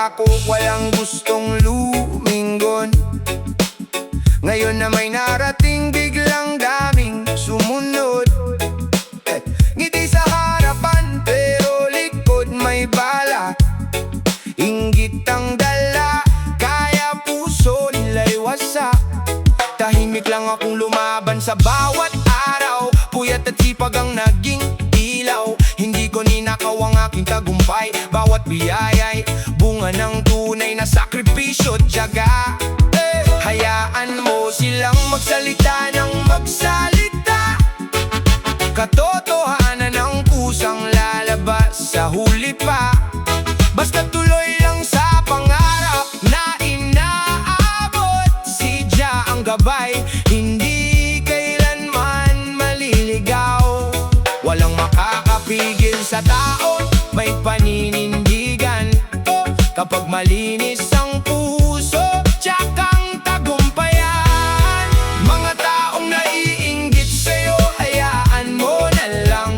ako walang gustong lumingon. Ngayon na may narating biglang daming sumunod. Ngiti sa harapan pero likod may bala. Inggit ang dala kaya puso nila'y wasak. Tahimik lang akong lumaban sa bawat araw. Puyat at sipag ang naging ilaw. Hindi ko ninakaw ang aking tagumpay. Bawat biyaya'y bunga ng tunay na sakripisyo at tiyaga. Hayaan mo silang magsalita ng magsalita. Katotohanan ang kusang lalabas sa huli pa. Basta tuloy lang sa pangarap na inaabot. Si Jah ang gabay, hindi kailanman maliligaw. Walang makakapigil sa tao, may paninindigan. Kapag malinis ang puso, tiyak ang tagumpayan. Mga taong naiinggit sa'yo, hayaan mo na lang.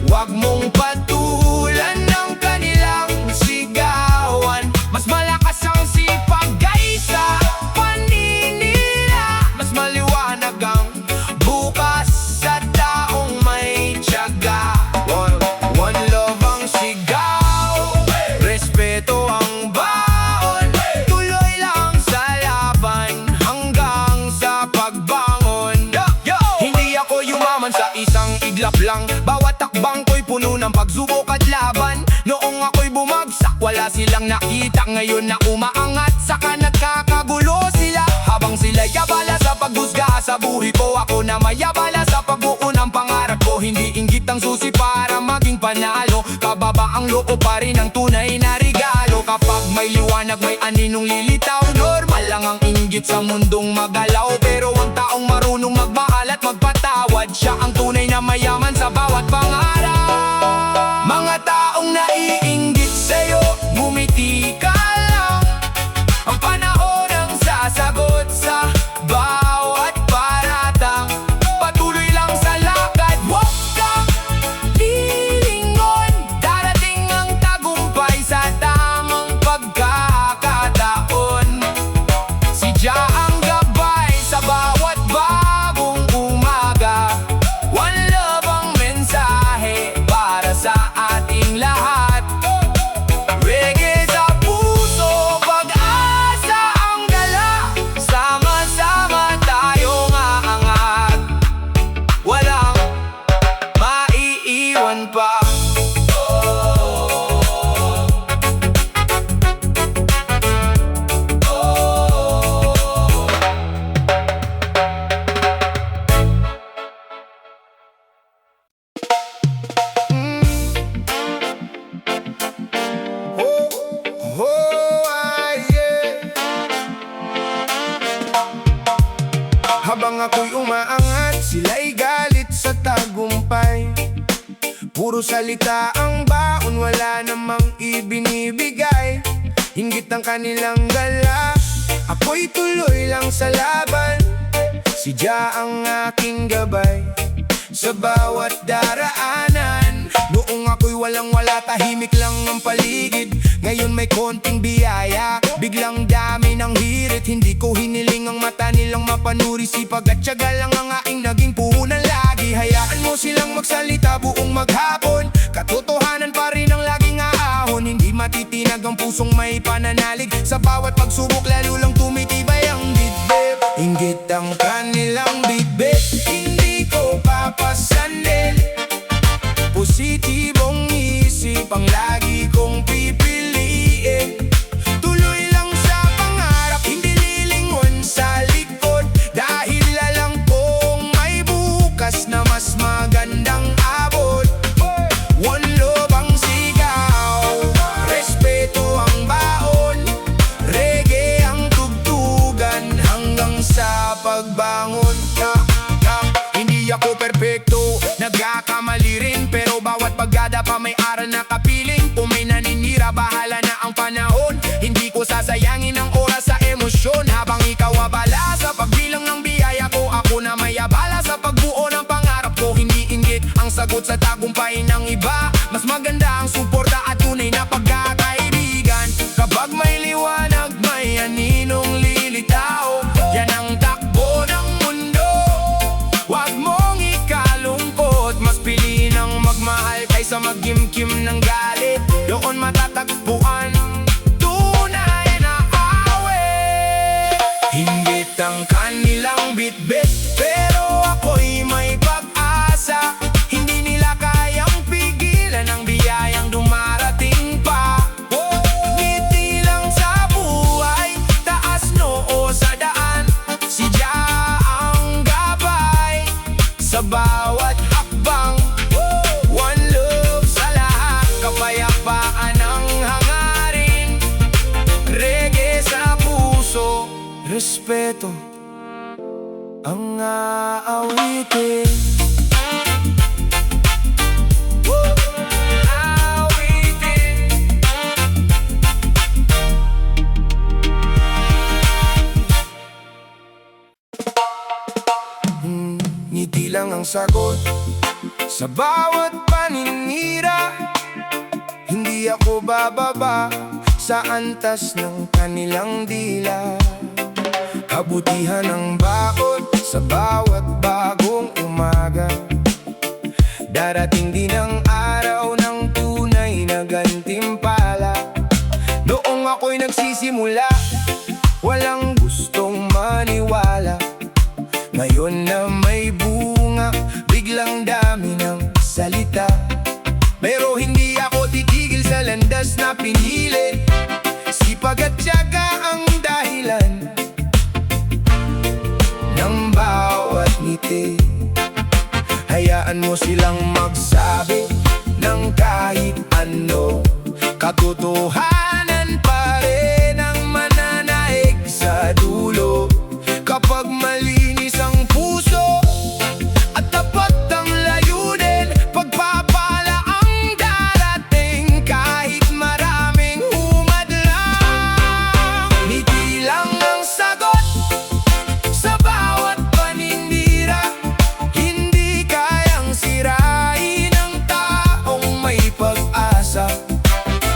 Huwag mong patulan ng kanilang sigawan. Mas malakas ang sipag kaysa paninira. Mas maliwanag ang bukas sa taong may tiyaga. One love ang sigaw, respeto ang baon. Tuloy lang sa laban hanggang sa pagbangon. Hindi ako yumaman sa isang iglap lang. Bawat takbang ko'y puno ng pagsubok at laban. Noong ako'y bumagsak, wala silang nakita. Ngayon na umaangat, saka nagkakagulo sila. Habang sila'y abala sa paghusga sa buhay ko, ako na mayabala sa pagbuo ng pangarap ko. Hindi inggit ang susi para maging panalo. Kababa ang loob pa rin ang tunay na regalo. Kapag may liwanag, may aninong lilitaw. Normal lang ang inggit sa mundong magalaw. Pero ang taong marunong magmahal at magpatawad, siya ang tunay na mayaman sa bawat pangarap. Mga taong naiinggit sa'yo, ngumiti ka lang. Ang panahon ang sasagot sa bawat paratang. Patuloy lang sa lakad, huwag kang lilingon. Darating ang tagumpay sa tamang pagkakataon. Si Jah ang gabay sa bawat bagong umaga. One love ang mensahe para sa ating lahat. Reggae sa puso, pag-asa ang dala. Sama-sama tayong aangat. Walang maiiwan pa. Habang ako'y umaangat, sila'y galit sa tagumpay. Puro salita ang baon, wala namang ibinibigay. Inggit ang kanilang gala, ako'y tuloy lang sa laban. Si Jah ang aking gabay sa bawat daraanan. Noong ako'y walang-wala, tahimik lang ang paligid. Ngayon may konting biyaya, biglang dami ng hirit. Hindi ko hiniling ang mata nilang mapanuri. Sipag at tiyaga lang ang aking naging puhunan lagi. Hayaan mo silang magsalita buong maghapon. Katotohanan pa rin ang laging aahon. Hindi matitinag ang pusong may pananalig. Sa bawat pagsubok lalo lang tumitibay ang dibdib. Inggit ang kanilang bibig, hindi ko papasanin. Positibong isip ang lagi kong pipiliin. Tuloy lang sa pangarap, hindi lilingon sa likod. Dahil alam kong may bukas na mas magandang abot. One love ang sigaw, respeto ang baon. Reggae ang tugtugan hanggang sa pagbangon. Hindi ako perpekto, nagkakamali rin. Pero bawat pagdada pa may aral na kapiling. Kung may naninira, bahala na ang panahon. Hindi ko sasayangin ang oras sa emosyon. Habang ikaw abala sa pagbilang ng biyaya ko, ako na may abala sa pagbuo ng pangarap ko. Hindi inggit ang sagot sa tagumpay ng iba. Mas maganda ang suporta at tunay na pagkakaibigan. respeto ang aawitin. Ngiti lang ang sagot sa bawat paninira. Hindi ako bababa sa antas ng kanilang dila. Kabutihan ang bakod sa bawat bagong umaga. Darating din ang araw ng tunay na gantimpala. Noong ako'y nagsisimula, walang gustong maniwala. Ngayon na may bunga, biglang dami ng salita. Pero hindi ako titigil sa landas na pinili. Sipag at tiyaga ang dahilan ng bawat ngiti. Hayaan mo silang magsabi ng kahit ano. Katotohanan pa rin ang mananaig sa dulo. Kapag malinis ang puso at tapat ang layunin, pagpapala ang darating kahit maraming humadlang. Ngiti lang ang sagot sa bawat paninira. Hindi kayang sirain ang taong may pag-asa.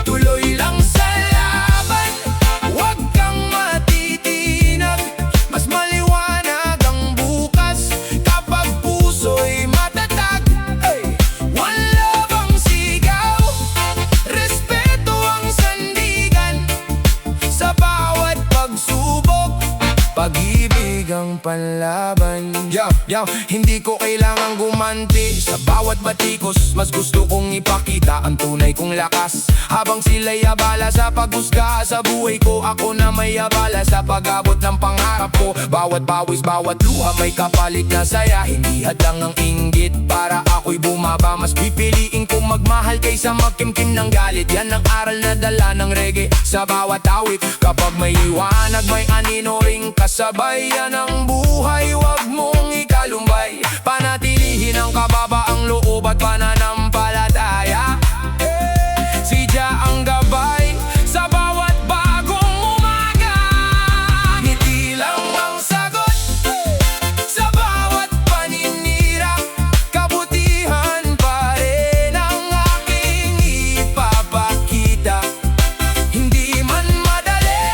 Tuloy lang sa laban, huwag kang matitinag. Mas maliwanag ang bukas kapag puso'y matatag. One love ang sigaw, respeto ang sandigan. Sa bawat pagsubok, pag-ibig ang panlaban. Hindi ko kailangang gumanti sa bawat batikos. Mas gusto kong ipakita ang tunay kong lakas. Habang sila'y abala sa paghusga sa buhay ko, ako na may abala sa pag-abot ng pangarap ko. Bawat pawis, bawat luha may kapalit na saya. Hindi hadlang ang inggit para ako'y bumaba. Mas pipiliin kong magmahal kaysa magkimkim ng galit. Yan ang aral na dala ng reggae sa bawat awit. Kapag may liwanag, may anino ring kasabay. Yan ang buhay, wag mong ikalumbay. Panatilihin ang kababaang loob at pananampalataya. Si Jah ang gabay sa bawat bagong umaga. Ngiti lang ang sagot sa bawat paninira. Kabutihan pa rin ang aking ipapakita. Hindi man madali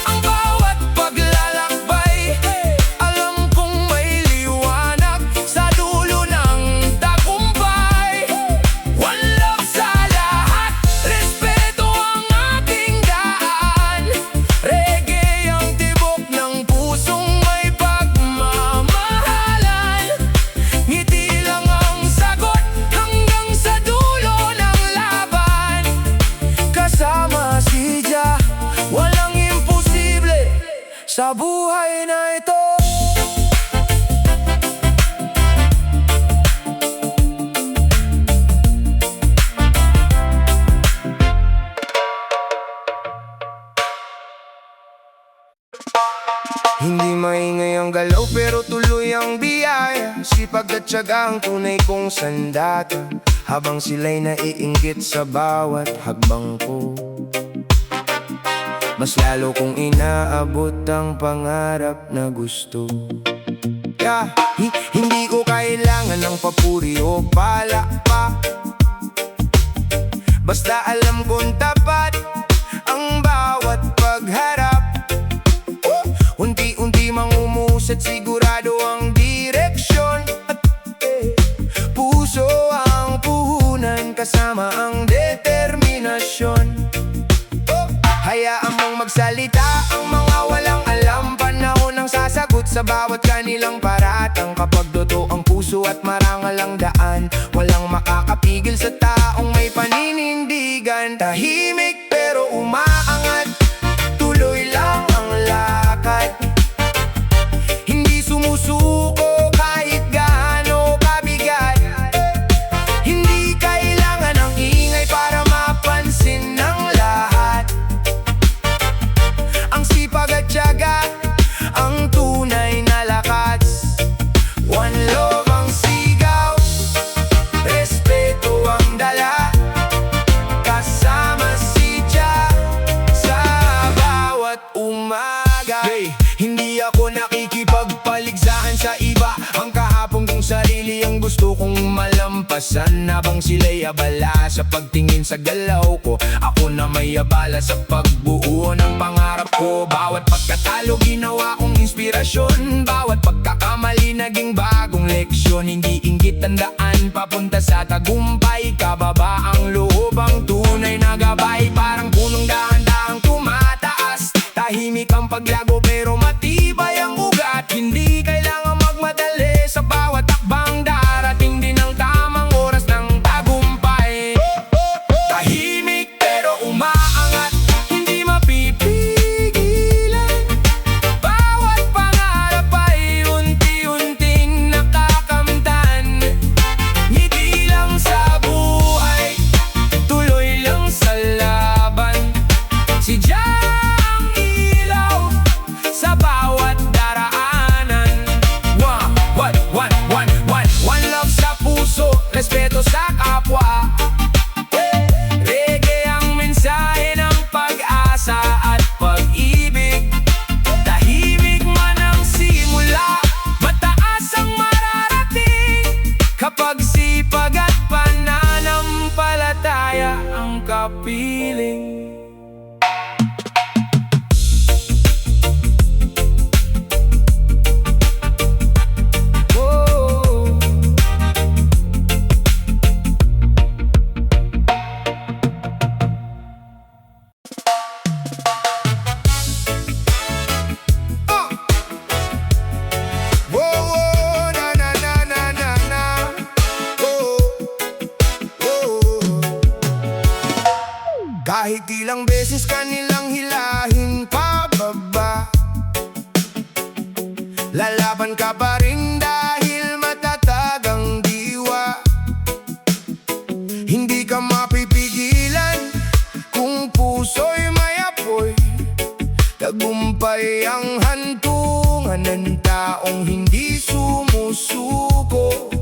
ang bawat paglalakbay. Alam kong may liwanag sa dulo ng tagumpay. One love sa lahat, respeto ang ating daan. Reggae ang tibok ng pusong may pagmamahalan. Ngiti lang ang sagot hanggang sa dulo ng laban. Kasama si Jah, walang imposible sa buhay na ito. Hindi maingay ang galaw pero tuloy ang biyaya. Sipag at tiyaga ang tunay kong sandata. Habang sila'y naiinggit sa bawat hakbang ko, mas lalo kong inaabot ang pangarap na gusto. Hindi ko kailangan ng papuri o palakpak. Basta alam kong tapat ang bawat pagharap. Unti-unti mang umusad, sigurado ang direksyon. Puso ang puhunan, kasama ang determinasyon. Hayaan mong magsalita ang mga walang alam. Panahon ang sasagot sa bawat kanilang paratang. Kapag totoo ang puso at marangal ang daan, walang makakapigil sa taong may paninindigan. Tahimik pero umaangat, tuloy lang ang lakad. Hindi sumusuko kahit gaano kabigat. Hindi kailangan ng ingay para mapansin ng lahat. Ang sipag at tiyaga lampasan habang sila'y abala sa pagtingin sa galaw ko. Ako na may abala sa pagbuo ng pangarap ko. Bawat pagkatalo ginawa kong inspirasyon, bawat pagkakamali naging bagong leksyon. Hindi inggit ang daan papunta sa tagumpay, kababa ang loob ang tunay na gabay. Parang punong dahan-dahang tumataas, tahimik ang paglago pero matibay ang ugat. Hindi kailangan magmadali sa bawat takbang, darating din ang tamang oras ng tagumpay. Tahimik pero umaangat, hindi mapipigilan. Bawat pangarap ay unti-unting nakakamtan. Ngiti lang sa buhay, tuloy lang sa laban. Si Jah ang ilaw sa bawat daraanan. One love sa puso, respeto sa kapwa. Reggae ang mensahe ng pag-asa at pag-ibig. Tahimik man ang simula, mataas ang mararating. Kapag sipag at pananampalataya ang kapiling. Kahit ilang beses kanilang hilahin pababa, lalaban ka pa rin dahil matatag ang diwa. Hindi ka mapipigilan kung puso'y may apoy. Tagumpay ang hantungan ng taong hindi sumusuko.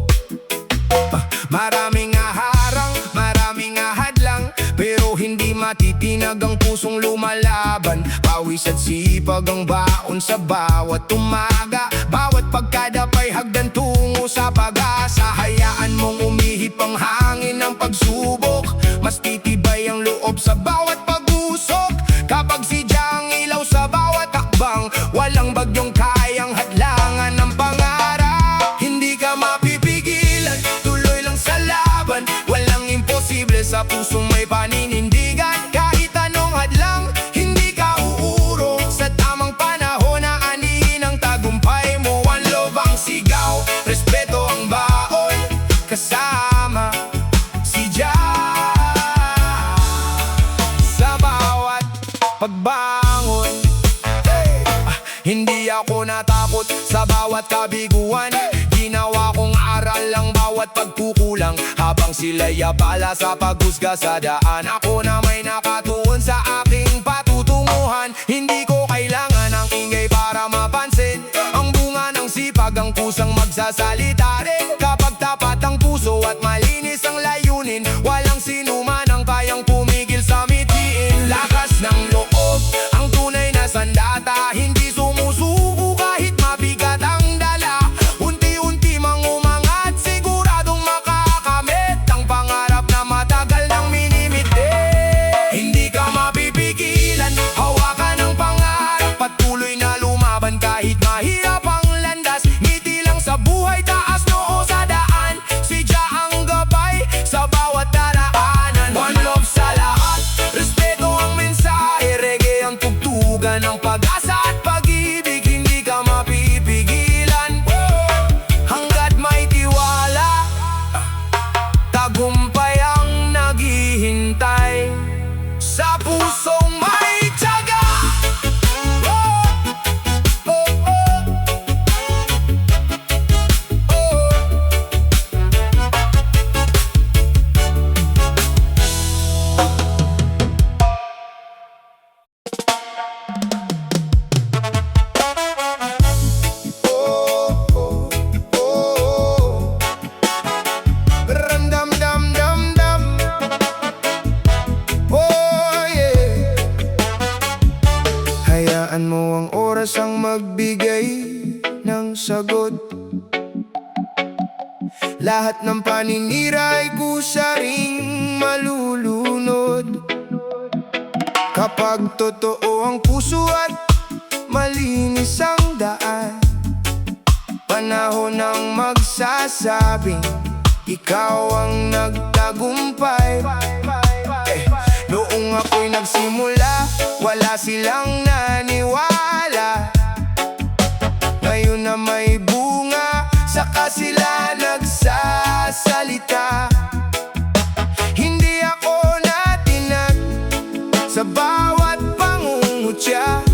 Maraming harang, maraming hadlang, pero hindi matitinag ang pusong lumalaban. Pawis at sipag ang baon sa bawat umaga. Bawat pagkadapay hagdan tungo sa pag-asa. Hayaan mong umihip ang hangin ng pagsubok. Mas titibay ang loob sa bawat pag-usok. Kapag si Jah ang ilaw sa bawat hakbang, walang bagyong kayang hadlangan ng pangarap. Hindi ka mapipigilan, tuloy lang sa laban. Walang imposible sa pusong may paninindigan. Kahit anong hadlang, hindi ka uurong. Sa tamang panahon na anihin ang tagumpay mo. One love ang sigaw, respeto ang baon. Kasama si Jah sa bawat pagbangon. Hindi ako natakot sa bawat kabiguan. Ginawa kong aral ang bawat pagkukulang. Habang sila'y abala sa paghusga sa daan, ako na may nakatuon sa aking patutunguhan. Hindi ko kailangan ng ingay para mapansin ang bunga ng sipag, ang kusang magsasalita rin. Kapag tapat ang puso at malinis ang layunin, walang sinuman ang kayang pumigil sa mithiin. Lakas ng loob ang tunay na sandata, hindi sumusuko kahit mabigat ang dala. Unti-unti mang umangat, siguradong makakamit ang pangarap na matagal nang minimiti. Hindi ka mapipigilan, hawakan ang pangarap, patuloy na lumaban kahit mahirap ang landas. Ngiti lang sa buhay, taas noo sa daan. Si Jah ang gabay sa bawat daraanan. One love sa lahat, respeto ang mensahe. Reggae ang tugtugan ng pag-asa at pag-ibig. Hindi ka mapipigilan hanggat may tiwala. Tagumpay ang naghihintay sa pusong may tiyaga. Ram-dam-dam-dam-dam. Oh yeah. Hayaan mo ang oras ang magbigay ng sagot. Lahat ng paninira ay kusa ring malulunod. Kapag totoo ang puso at malinis ang daan, panahon ang magsasabing ikaw ang nagtagumpay. Noong ako'y nagsimula, wala silang naniwala. Ngayon na may bunga, saka sila nagsasalita. Hindi ako natinag sa bawat pangungutya.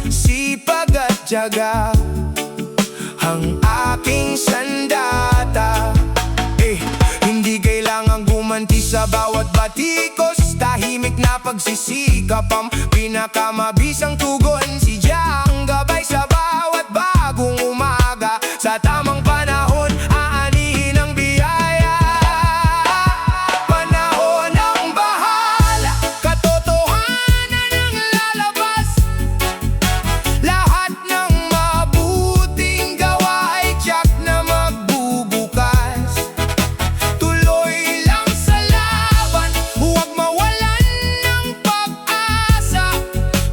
Sipag at tiyaga ang aking sandata. Hindi kailangang gumanti sa bawat batikos. Tahimik na pagsisikap ang pinakamabisang tugon. Si Jah ang gabay sa bawat bagong umaga. Sa tamang panahon, aanihin ang biyaya. Panahon ang bahala, katotohanan ang lalabas. Lahat ng mabuting gawa ay tiyak na magbubukas. Tuloy lang sa laban, huwag mawalan ng pag-asa.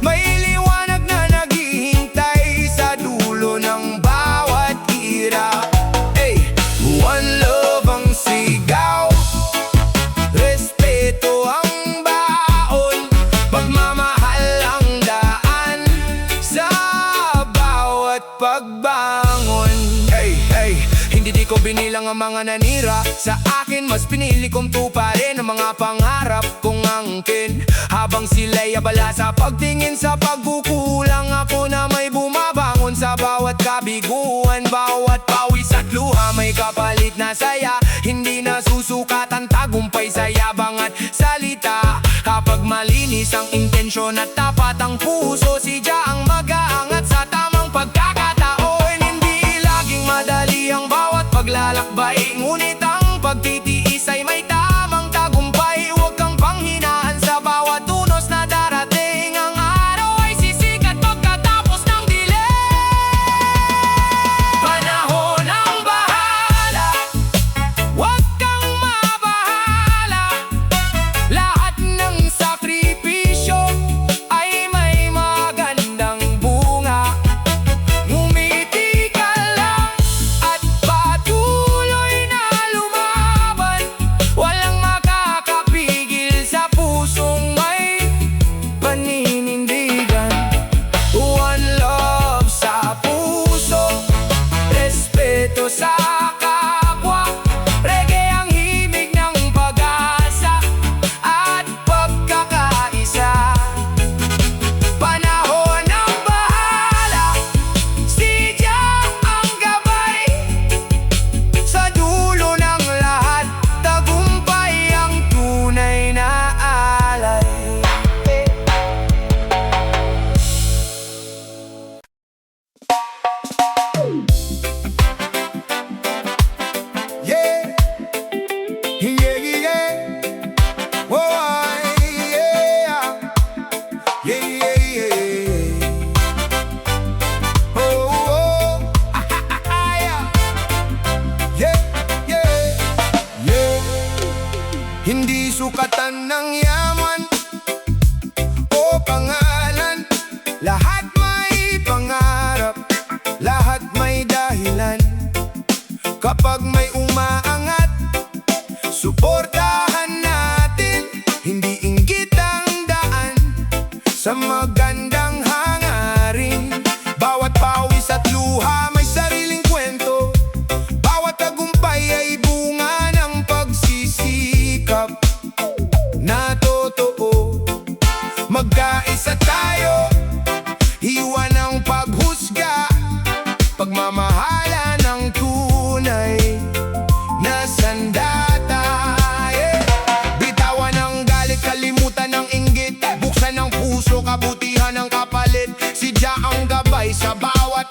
May liwanag na naghihintay sa dulo ng bawat hirap. One love ang sigaw, respeto ang baon, pagmamahal ang daan sa bawat pagbangon. Hindi di ko binilang ang mga nanira sa akin, mas pinili kong tuparin ang mga pangarap kong angkin. Habang sila'y abala sa pagtingin sa pagkukulang, ako na may bumabangon sa bawat kabiguan. Bawat pawis at luha may kapalit na saya. Hindi na susukat ang tagumpay sa yabang at salita. Kapag malinis ang intensyon at tapat ang puso, si Jah ang mag-aangat sa tamang pagkakataon. Hindi laging madali ang bawat paglalakbay, ngunit ang pagtitiis ay may tamang tagumpay. Huwag kang panghinaan sa bawat unos na darating. Ang araw ay sisikat pagkatapos ng dilim. Panahon ang bahala, huwag kang mabahala. Lahat ng sakripisyo ay may magandang bunga. Ngumiti ka lang at patuloy na lumaban. Walang makakapigil sa pusong may paninindigan. One love sa puso, respeto sa kapwa. Reggae ang himig ng pag-asa at pagkakaisa. Panahon ang bahala, si Jah ang gabay. Sa dulo ng lahat, tagumpay ang tunay na alay. Yeah, yeah, yeah. Whoa, yeah, yeah, yeah. Oh, oh, yeah, yeah, yeah. Hindi sukatan ng yaman o pangalan. Lahat may pangarap, lahat may dahilan. Kapag may umaangat, suportahan natin. Hindi inggit ang daan sa magandang hangarin. Bawat pawis at luha may sariling kwento. Bawat tagumpay ay bunga ng pagsisikap na totoo. Magkaisa tayo, iwan ang paghusga. Pagmamahala ng tunay na sandata. Bitawan ang galit, kalimutan ang inggit. Buksan ang puso, kabutihan ang kapalit. Si Jah ang gabay sa bawat